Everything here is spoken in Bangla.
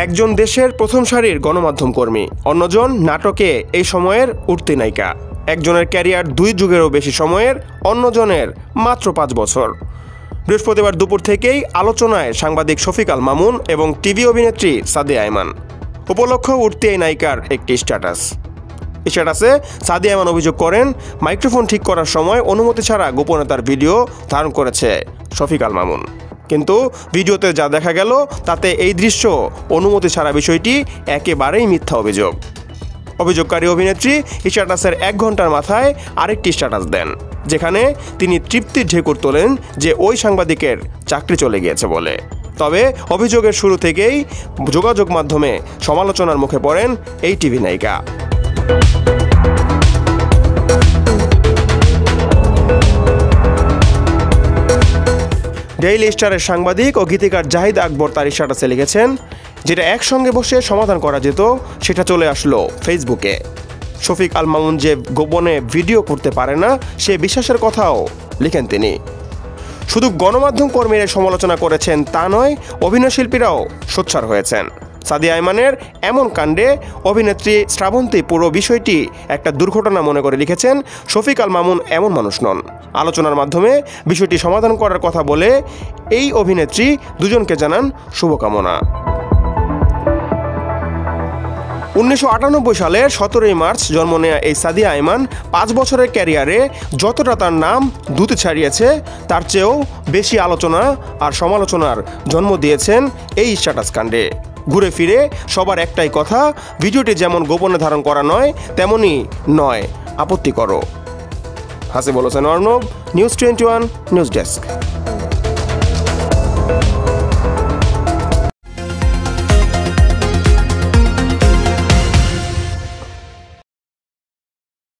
একজন দেশের প্রথম সারির গণমাধ্যম কর্মী, অন্যজন নাটকে এই সময়ের উঠতি নায়িকা। একজনের ক্যারিয়ার 2 যুগেরও বেশি সময়ের, অন্যজনের মাত্র 5 বছর। বৃহস্পতিবার দুপুর থেকেই আলোচনায় সাংবাদিক শফিক আল মামুন এবং টিভি অভিনেত্রী সাদিয়া আইমান। উপলক্ষ উঠতি এই নায়িকার একটি স্ট্যাটাসে সাদিয়া আইমান অভিযোগ করেন, মাইক্রোফোন ঠিক করার সময় অনুমতি ছাড়া গোপনতার ভিডিও ধারণ করেছে শফিক আল মামুন। কিন্তু ভিডিওতে যা দেখা গেল তাতে এই দৃশ্য অনুমতি ছাড়া বিষয়টি একেবারেই মিথ্যা অভিযোগ। অভিযোগকারী অভিনেত্রী স্ট্যাটাসের 1 ঘন্টার মাথায় আরেকটি স্ট্যাটাস দেন, যেখানে তিনি তৃপ্তির ঢেকুর তোলেন যে ওই সাংবাদিকের চাকরি চলে গিয়েছে বলে। তবে অভিযোগের শুরু থেকেই যোগাযোগ মাধ্যমে সমালোচনার মুখে পড়েন এই টিভি নায়িকা। ডেইলি স্টারের সাংবাদিক ও গীতিকার জাহিদ আকবর তার স্ট্যাটাসে লিখেছেন, যেটা একসঙ্গে বসে সমাধান করা যেত সেটা চলে আসলো ফেসবুকে। শফিক আল মামুন যে গোপনে ভিডিও করতে পারে না সে বিশ্বাসের কথাও লিখেন তিনি। শুধু গণমাধ্যম কর্মীরা সমালোচনা করেছেন তা নয়, অভিনয় শিল্পীরাও সোচ্চার হয়েছেন। সাদিয়া আইমানের এমন কাণ্ডে অভিনেত্রী শ্রাবন্তী পুরো বিষয়টি একটা দুর্ঘটনা মনে করে লিখেছেন, শফিক আল মামুন এমন মানুষ নন। আলোচনার মাধ্যমে বিষয়টি সমাধান করার কথা বলে এই অভিনেত্রী দুজনকে জানান শুভকামনা। 1998 সালের 17 মার্চ জন্ম নেয়া এই সাদিয়া আইমান 5 বছরের ক্যারিয়ারে যতটা তার নাম দ্রুত ছাড়িয়েছে তার চেয়েও বেশি আলোচনা আর সমালোচনার জন্ম দিয়েছেন এই স্ট্যাটাস কাণ্ডে। ঘুরে ফিরে সবার একটাই কথা, ভিডিওটি যেমন গোপনে ধারণ করা নয় তেমনই নয় আপত্তিকর। Hasibul Hossain Arnab, news 21 news desk.